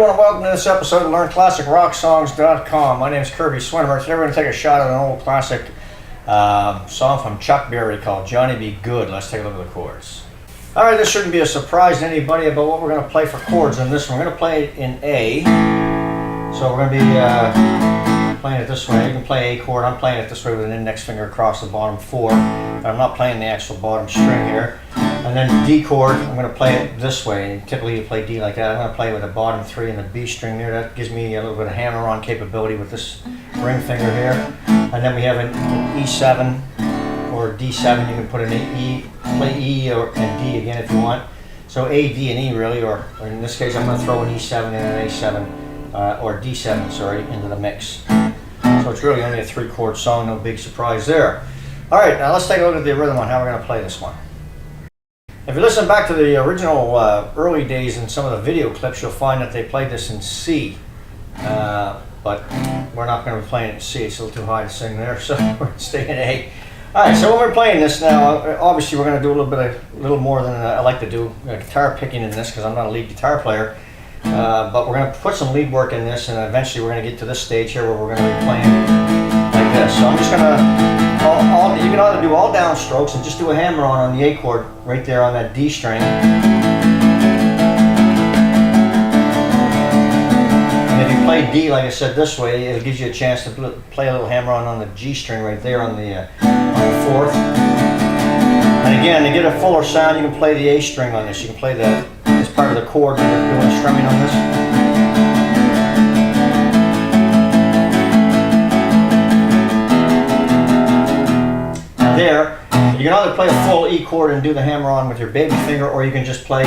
everyone, and welcome to this episode of LearnClassicRockSongs.com. My name is Kirby Swinmer. Today we're going to take a shot at an old classic song from Chuck Berry called Johnny Be Good. Let's take a look at the chords. Alright, this shouldn't be a surprise to anybody about what we're going to play for chords in this one. We're going to play it in A. So we're going to be playing it this way. You can play A chord. I'm playing it this way with an index finger across the bottom 4. But I'm not playing the actual bottom string here. And then D chord, I'm going to play it this way. And typically you play D like that. I'm going to play with the bottom 3 and the B string there. That gives me a little bit of hammer-on capability with this ring finger here. And then we have an E7 or D7. You can put an E, play E and D again if you want. So A, D, and E really, or in this case I'm going to throw an E7 and an A7, or D7, sorry, into the mix. So it's really only a 3-chord song, no big surprise there. Alright, now let's take a look at the rhythm on how we're going to play this one. If you listen back to the original early days in some of the video clips, you'll find that they played this in C. But we're not going to be playing it in C, it's a little too high to sing there, so we're going to stay in A. Alright, so when we're playing this now, obviously we're going to do a little more than I like to do, guitar picking in this because I'm not a lead guitar player. But we're going to put some lead work in this, and eventually we're going to get to this stage here where we're going to be playing like this. So I'm just going to, you can either do all downstrokes and just do a hammer-on the A chord right there on that D string. And if you play D, like I said, this way, it gives you a chance to play a little hammer-on the G string right there on the 4th. And again, to get a fuller sound, you can play the A string on this. You can play that as part of the chord when you're doing a strumming on this. There, you can either play a full E chord and do the hammer on with your baby finger, or you can just play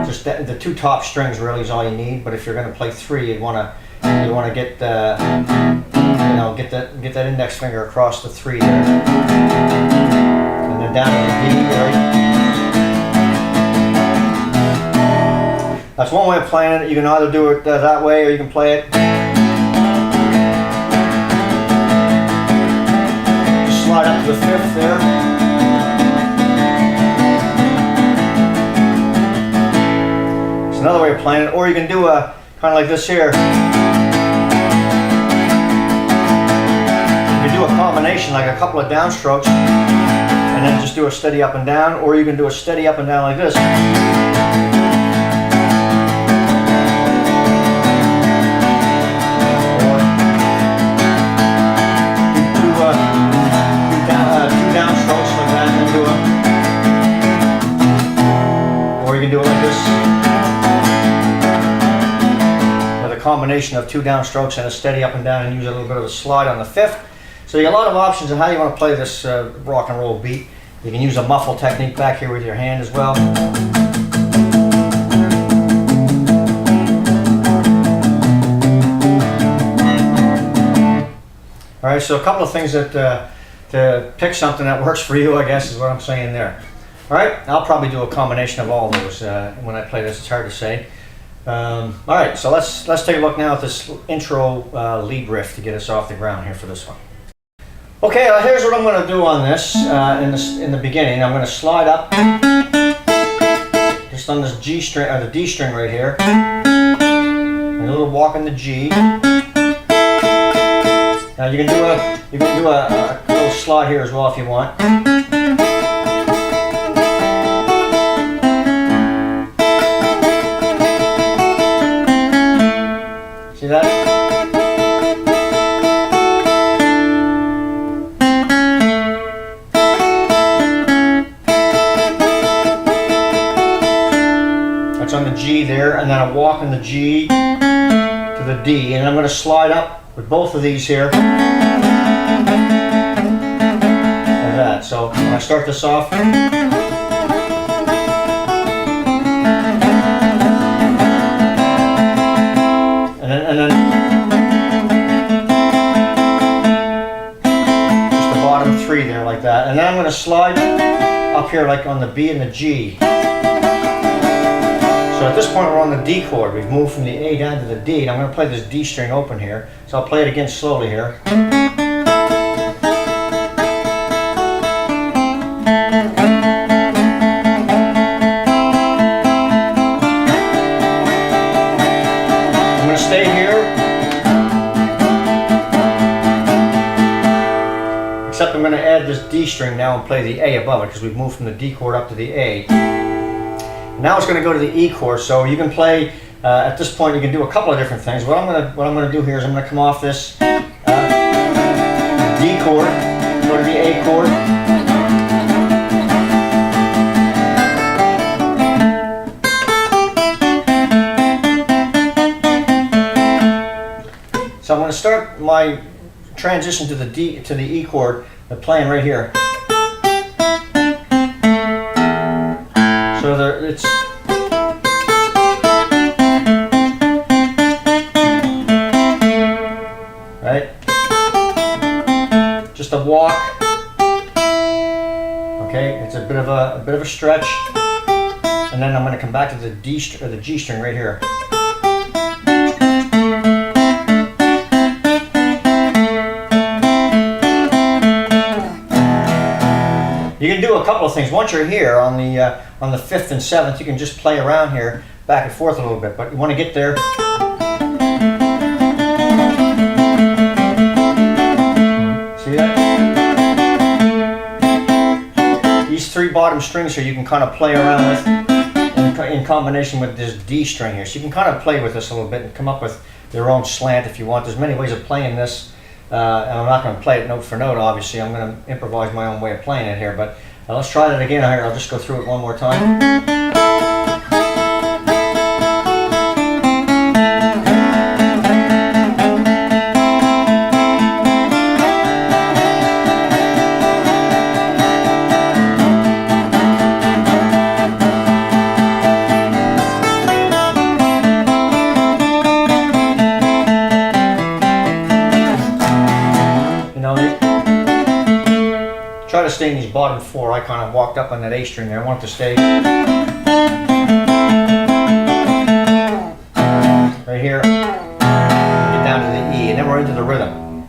just the 2 top strings really is all you need. But if you're going to play 3, you want to get get that index finger across the 3 there, and then down to the D. Right? That's one way of playing it. You can either do it that way, or you can play it. Slide up to the 5th there. It's another way of playing it, or you can do a kind of like this here. You can do a combination, like a couple of downstrokes, and then just do a steady up and down, or you can do a steady up and down like this. Do it like this with a combination of 2 downstrokes and a steady up and down, and use a little bit of a slide on the 5th. So you got a lot of options on how you want to play this rock and roll beat. You can use a muffle technique back here with your hand as well. Alright, so a couple of things that to pick something that works for you, I guess, is what I'm saying there. Alright, I'll probably do a combination of all of those when I play this. It's hard to say. Alright, so let's take a look now at this intro lead riff to get us off the ground here for this one. Okay, here's what I'm going to do on this in the beginning. I'm going to slide up just on this G string, or the D string right here, and a little walk in the G. Now you can do a little slide here as well if you want. See that? That's on the G there, and then I walk in the G to the D, and I'm going to slide up with both of these here like that. So when I start this off, and then just the bottom 3 there like that, and then I'm going to slide up here like on the B and the G. So at this point we're on the D chord. We've moved from the A down to the D, and I'm going to play this D string open here. So I'll play it again slowly here. string now and play the A above it, because we've moved from the D chord up to the A. Now it's going to go to the E chord, so you can play, at this point you can do a couple of different things. What I'm going to do here is I'm going to come off this D chord, go to the A chord. So I'm going to start my transition to the E chord by playing right here. So it's right, just a walk. Okay, it's a bit of a stretch, and then I'm going to come back to the G string right here. You can do a couple of things. Once you're here on the 5th and 7th, you can just play around here back and forth a little bit. But you want to get there. See that? These 3 bottom strings here you can kind of play around with in combination with this D string here. So you can kind of play with this a little bit and come up with your own slant if you want. There's many ways of playing this. And I'm not going to play it note for note, obviously. I'm going to improvise my own way of playing it here, but let's try that again here. I'll just go through it one more time. Try to stay in these bottom 4. I kind of walked up on that A string there. I want it to stay right here. Get down to the E, and then we're into the rhythm.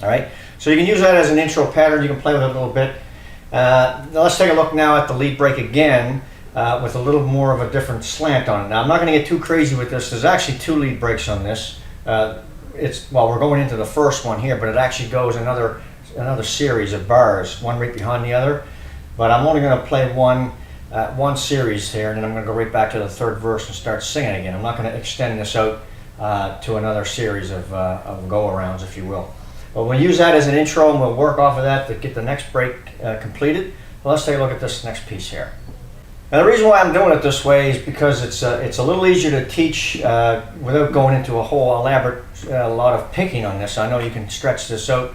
All right. So you can use that as an intro pattern. You can play with it a little bit. Now let's take a look now at the lead break again with a little more of a different slant on it. Now I'm not going to get too crazy with this. There's actually 2 lead breaks on this. We're going into the first one here, but it actually goes another series of bars, one right behind the other. But I'm only going to play one series here, and then I'm going to go right back to the 3rd verse and start singing again. I'm not going to extend this out to another series of go-arounds, if you will. But we'll use that as an intro, and we'll work off of that to get the next break completed. Well, let's take a look at this next piece here. Now, the reason why I'm doing it this way is because it's a little easier to teach without going into a whole elaborate lot of picking on this. I know you can stretch this out.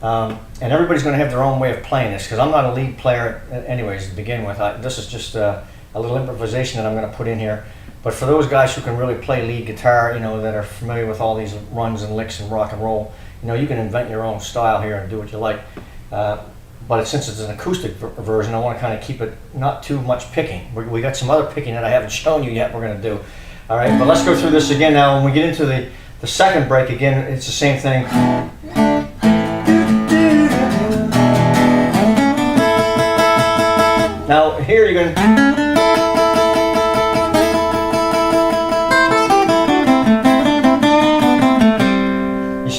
And everybody's going to have their own way of playing this, because I'm not a lead player anyways to begin with. This is just a little improvisation that I'm going to put in here. But for those guys who can really play lead guitar, that are familiar with all these runs and licks and rock and roll, you can invent your own style here and do what you like. But since it's an acoustic version, I want to kind of keep it not too much picking. We got some other picking that I haven't shown you yet we're going to do. All right, but let's go through this again now. When we get into the second break again, it's the same thing. Now here you're going to...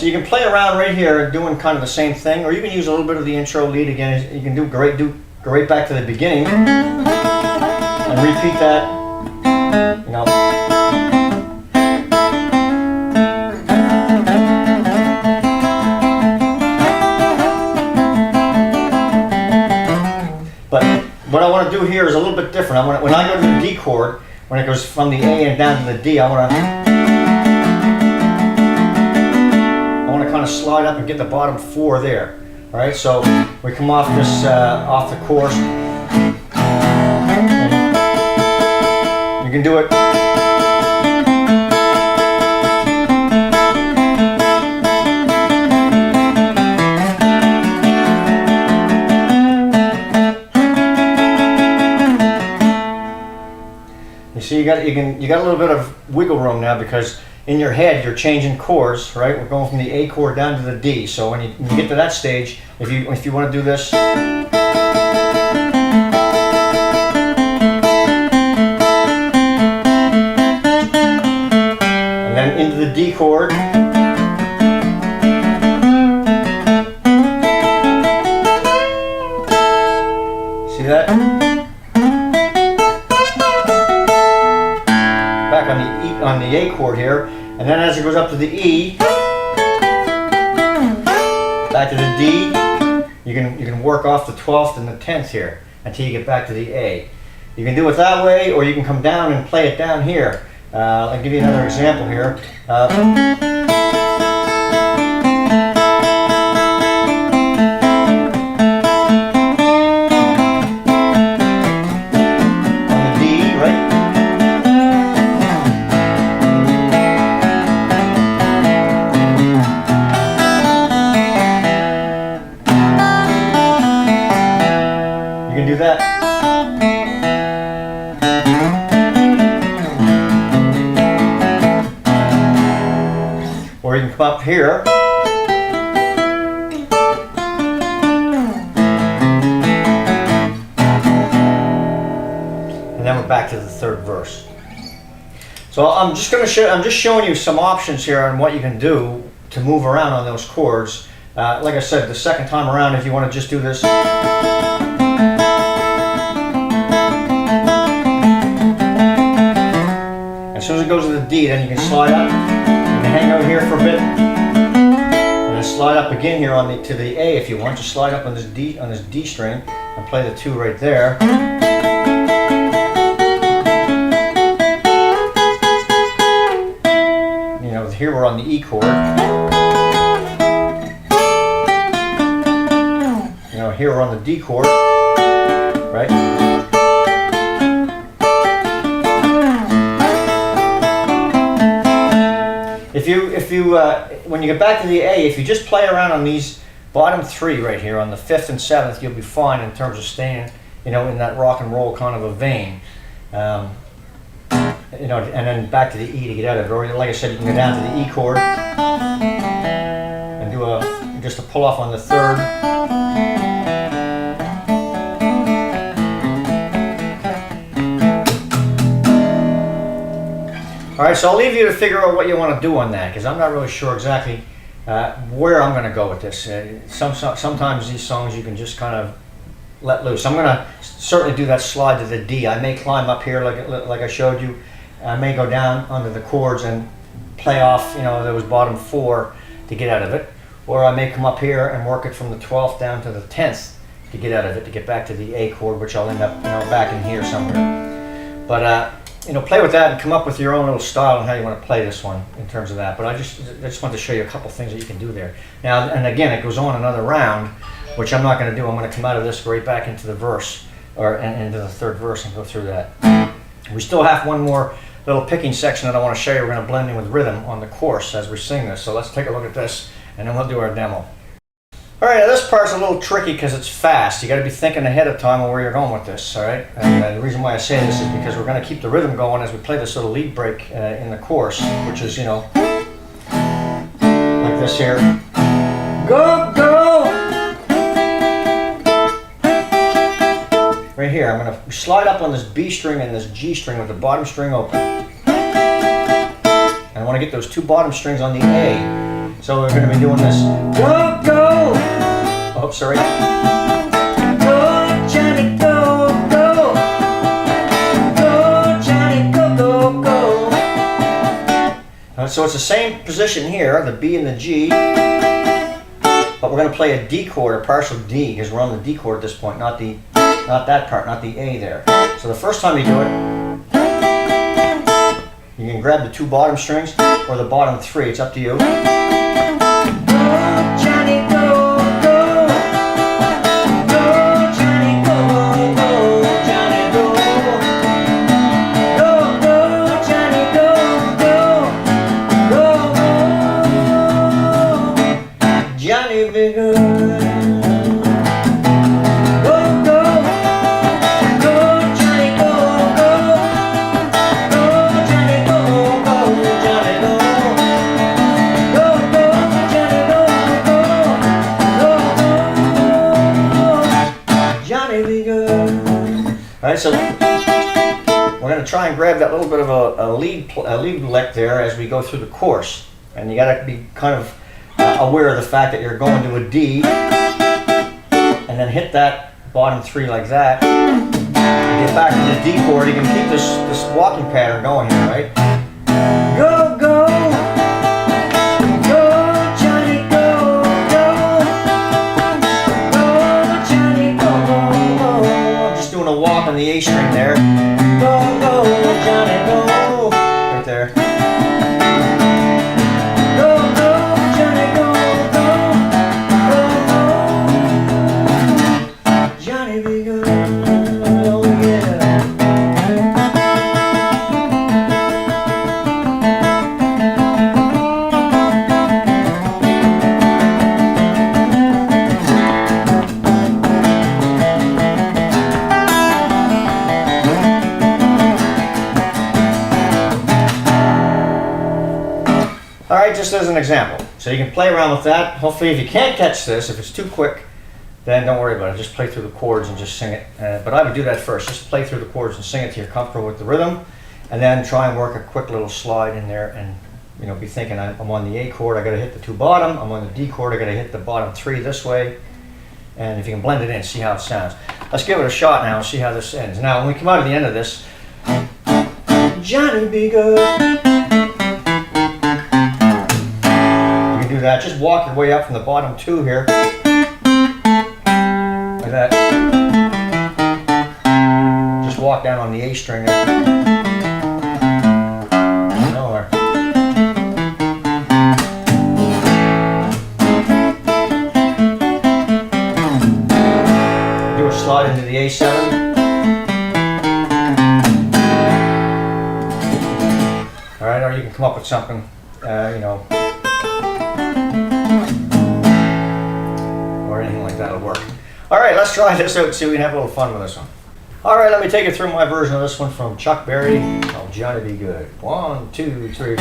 You can play around right here doing kind of the same thing, or you can use a little bit of the intro lead again. You can go right back to the beginning and repeat that, But what I want to do here is a little bit different. When I go to the D chord, when it goes from the A and down to the D, I want to kind of slide up and get the bottom 4 there. All right, so we come off this off the chorus. You can do it. You see, you got a little bit of wiggle room now, because in your head you're changing chords, right? We're going from the A chord down to the D. So when you get to that stage, if you want to do this, and then into the D chord, on the A chord here, and then as it goes up to the E, back to the D, you can work off the 12th and the 10th here until you get back to the A. You can do it that way, or you can come down and play it down here. I'll give you another example here. Do that. Or you can come up here. And then we're back to the third verse. So I'm just showing you some options here on what you can do to move around on those chords. Like I said, the second time around, if you want to just do this. As soon as it goes to the D, then you can slide up and hang out here for a bit, and then slide up again here on to the A if you want. Just slide up on this D string and play the 2 right there. You know, here we're on the E chord. You know, here we're on the D chord, right? When you get back to the A, if you just play around on these bottom 3 right here on the 5th and 7th, you'll be fine in terms of staying, you know, in that rock and roll kind of a vein. You know, and then back to the E to get out of it. Or like I said, you can go down to the E chord and do just a pull off on the 3rd. Alright, so I'll leave you to figure out what you want to do on that, because I'm not really sure exactly where I'm going to go with this. Sometimes these songs you can just kind of let loose. I'm going to certainly do that slide to the D. I may climb up here like I showed you. I may go down under the chords and play off, you know, those bottom 4 to get out of it. Or I may come up here and work it from the 12th down to the 10th to get out of it, to get back to the A chord, which I'll end up, you know, back in here somewhere. But you know, play with that and come up with your own little style on how you want to play this one in terms of that. But I just wanted to show you a couple things that you can do there. Now, and again, it goes on another round, which I'm not going to do. I'm going to come out of this right back into the verse, or into the third verse, and go through that. We still have one more little picking section that I want to show you. We're going to blend in with rhythm on the chorus as we sing this. So let's take a look at this, and then we'll do our demo. All right, now this part's a little tricky because it's fast. You got to be thinking ahead of time on where you're going with this. All right, and the reason why I say this is because we're going to keep the rhythm going as we play this little lead break in the chorus, which is, you know, like this here. Go, go. Right here, I'm going to slide up on this B string and this G string with the bottom string open. And I want to get those 2 bottom strings on the A. So we're going to be doing this. Go, go! Oh, sorry. Go, Johnny, go, go! Go, Johnny, go, go, go! So it's the same position here, the B and the G. But we're going to play a D chord, a partial D, because we're on the D chord at this point, not that part, not the A there. So the first time you do it, you can grab the 2 bottom strings or the bottom 3, it's up to you. Alright, so we're going to try and grab that little bit of a lead lick there as we go through the chorus. And you got to be kind of aware of the fact that you're going to a D and then hit that bottom 3 like that. And get back to the D chord. You can keep this walking pattern going here, right? the A string there. Go, go, Johnny, go. Right there. Go, go, Johnny, go, go, go, go. Johnny be good, oh yeah. Alright, just as an example. So you can play around with that. Hopefully if you can't catch this, if it's too quick, then don't worry about it. Just play through the chords and just sing it. But I would do that first. Just play through the chords and sing it till you're comfortable with the rhythm. And then try and work a quick little slide in there and be thinking I'm on the A chord, I gotta hit the 2 bottom. I'm on the D chord, I gotta hit the bottom 3 this way. And if you can blend it in, see how it sounds. Let's give it a shot now and see how this ends. Now when we come out of the end of this, Johnny be good. Do that. Just walk your way up from the bottom 2 here, like that. Just walk down on the A string there. Nowhere. Do a slide into the A7. All right, or you can come up with something, or anything like that'll work. All right, let's try this out and see if we can have a little fun with this one. All right, let me take you through my version of this one from Chuck Berry called Johnny Be Good. 1, 2, 3.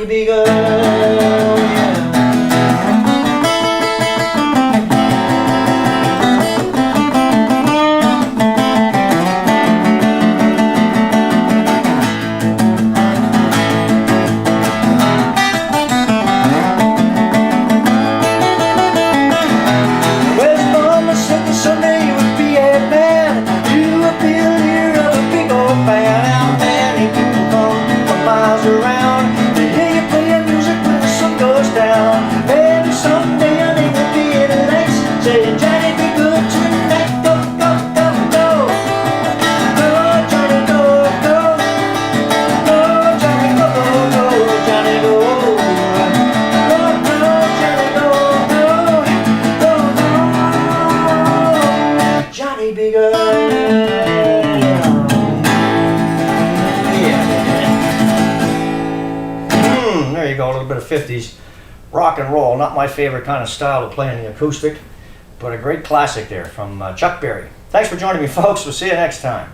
Be good, yeah. Where's Mama said that someday you would be a man. You would be a leader of a big old band. How many people come from miles around? Maybe someday your name will be in the lights saying Johnny be good tonight. Go, go, go, go. Go, Johnny, go, go. Go, Johnny, go, go, go. Johnny, go. Go, go, Johnny, go, go. Go, go. Johnny be good. Yeah. There you go, a little bit of 50s. Rock and roll, not my favorite kind of style to play in the acoustic, but a great classic there from Chuck Berry. Thanks for joining me, folks. We'll see you next time.